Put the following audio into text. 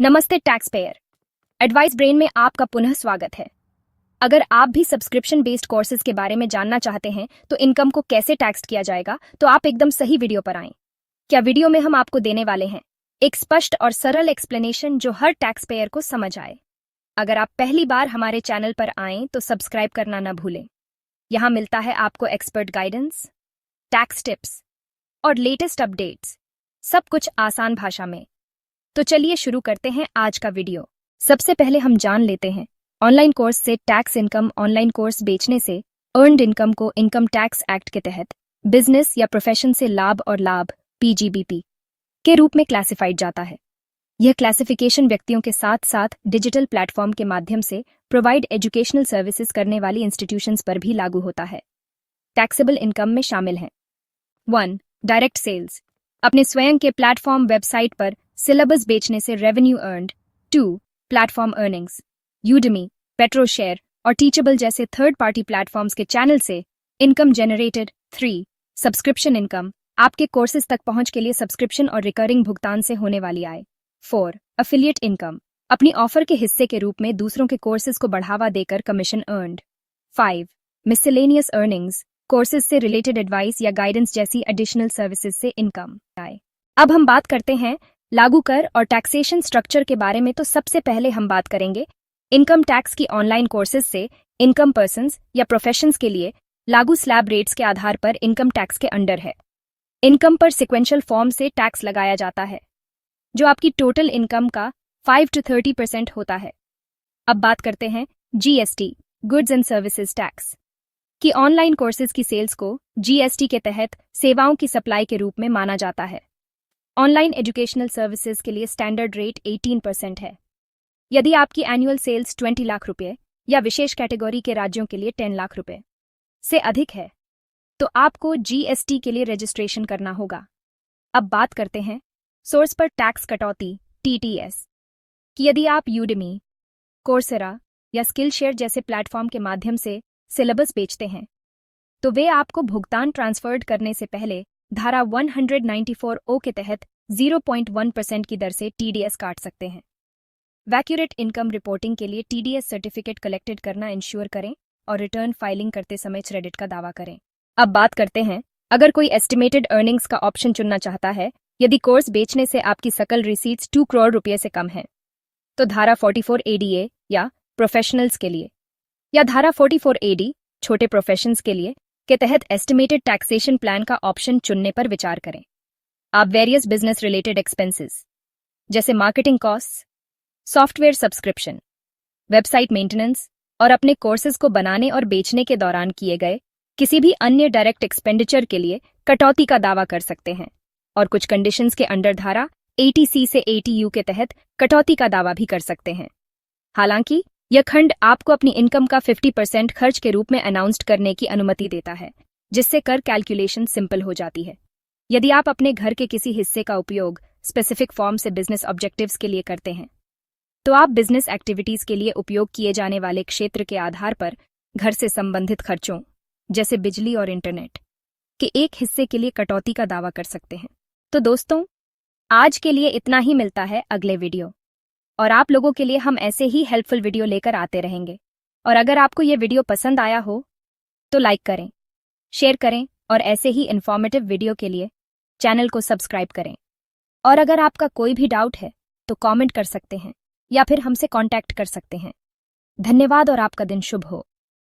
नमस्ते tax payer. Advice brain में आपका पुनः स्वागत है। अगर आप भी सब्सक्रिप्शन बेस्ड कोर्सेज के बारे में जानना चाहते हैं तो इनकम को कैसे टैक्स किया जाएगा, तो आप एकदम सही वीडियो पर आएं। क्या वीडियो में हम आपको देने वाले हैं एक स्पष्ट और सरल एक्सप्लेनेशन जो हर टैक्स पेयर को समझ आए। अगर आप पहली बार हमारे चैनल पर आएं तो सब्सक्राइब करना न भूलें। यहाँ मिलता है आपको एक्सपर्ट गाइडेंस, टैक्स टिप्स और लेटेस्ट अपडेट्स, सब कुछ आसान भाषा में। तो चलिए शुरू करते हैं आज का वीडियो। सबसे पहले हम जान लेते हैं ऑनलाइन कोर्स से टैक्स इनकम। ऑनलाइन कोर्स बेचने से अर्न्ड इनकम को इनकम टैक्स एक्ट के तहत बिजनेस या प्रोफेशन से लाभ और लाभ पीजीबीपी के रूप में क्लासिफाइड जाता है। यह क्लासिफिकेशन व्यक्तियों के साथ साथ डिजिटल प्लेटफॉर्म के माध्यम से प्रोवाइड एजुकेशनल सर्विसेज करने वाली इंस्टीट्यूशंस पर भी लागू होता है। टैक्सेबल इनकम में शामिल हैं 1. डायरेक्ट सेल्स, अपने स्वयं के प्लेटफॉर्म वेबसाइट पर सिलेबस बेचने से revenue earned. 2. Platform earnings, Udemy, पेट्रोशेयर और टीचेबल जैसे थर्ड पार्टी प्लेटफॉर्म्स के चैनल से इनकम जनरेटेड। 3. सब्सक्रिप्शन इनकम, आपके कोर्सेज तक पहुंच के लिए सब्सक्रिप्शन और रिकरिंग भुगतान से होने वाली आय। 4. एफिलिएट इनकम, अपनी ऑफर के हिस्से के रूप में दूसरों के कोर्सेज को बढ़ावा देकर commission earned. 5. Miscellaneous earnings, courses से रिलेटेड एडवाइस या गाइडेंस जैसी एडिशनल सर्विसेज से इनकम आए। अब हम बात करते हैं लागू कर और टैक्सेशन स्ट्रक्चर के बारे में। तो सबसे पहले हम बात करेंगे इनकम टैक्स की। ऑनलाइन कोर्सेज से इनकम पर्सन्स या प्रोफेशंस के लिए लागू स्लैब रेट्स के आधार पर इनकम टैक्स के अंडर है। इनकम पर सिक्वेंशियल फॉर्म से टैक्स लगाया जाता है जो आपकी टोटल इनकम का 5 to 30% होता है। अब बात करते हैं GST, goods and services tax कि ऑनलाइन कोर्सेज की सेल्स को जीएसटी के तहत सेवाओं की सप्लाई के रूप में माना जाता है। ऑनलाइन एजुकेशनल सर्विसेज के लिए स्टैंडर्ड रेट 18% है। यदि आपकी एनुअल सेल्स 20 लाख रुपए या विशेष कैटेगरी के राज्यों के लिए 10 लाख रुपए से अधिक है तो आपको जीएसटी के लिए रजिस्ट्रेशन करना होगा। अब बात करते हैं सोर्स पर टैक्स कटौती टीटीएस कि यदि आप यूडेमी, कोर्सेरा या स्किल शेयर जैसे प्लेटफॉर्म के माध्यम से सिलेबस बेचते हैं तो वे आपको भुगतान ट्रांसफर्ड करने से पहले धारा 194 के तहत 0.1% की दर से टीडीएस काट सकते हैं। वैक्यूरेट इनकम रिपोर्टिंग के लिए टीडीएस सर्टिफिकेट कलेक्टेड करना इंश्योर करें और रिटर्न फाइलिंग करते समय क्रेडिट का दावा करें। अब बात करते हैं अगर कोई एस्टिमेटेड अर्निंग्स का ऑप्शन चुनना चाहता है। यदि कोर्स बेचने से आपकी सकल रिसीट्स 2 करोड़ रुपये से कम है तो धारा 44 एडीए या प्रोफेशनल्स के लिए या धारा 44 एडी छोटे प्रोफेशंस के लिए के तहत एस्टिमेटेड टैक्सेशन प्लान का ऑप्शन चुनने पर विचार करें। आप वेरियस बिजनेस रिलेटेड एक्सपेंसेस जैसे marketing costs, software subscription, website maintenance और अपने कोर्सेज को बनाने और बेचने के दौरान किए गए किसी भी अन्य डायरेक्ट एक्सपेंडिचर के लिए कटौती का दावा कर सकते हैं और कुछ कंडीशंस के अंडर धारा 80C से 80U के तहत कटौती का दावा भी कर सकते हैं। हालांकि यह खंड आपको अपनी इनकम का 50% खर्च के रूप में अनाउंस्ड करने की अनुमति देता है, जिससे कर कैलकुलेशन सिंपल हो जाती है। यदि आप अपने घर के किसी हिस्से का उपयोग स्पेसिफिक फॉर्म से बिजनेस ऑब्जेक्टिव्स के लिए करते हैं तो आप बिजनेस एक्टिविटीज के लिए उपयोग किए जाने वाले क्षेत्र के आधार पर घर से संबंधित खर्चों जैसे बिजली और इंटरनेट के एक हिस्से के लिए कटौती का दावा कर सकते हैं। तो दोस्तों, आज के लिए इतना ही। मिलता है अगले वीडियो और आप लोगों के लिए हम ऐसे ही हेल्पफुल वीडियो लेकर आते रहेंगे। और अगर आपको ये वीडियो पसंद आया हो तो लाइक करें, शेयर करें और ऐसे ही इन्फॉर्मेटिव वीडियो के लिए चैनल को सब्सक्राइब करें। और अगर आपका कोई भी डाउट है तो कमेंट कर सकते हैं या फिर हमसे कांटेक्ट कर सकते हैं। धन्यवाद और आपका दिन शुभ हो।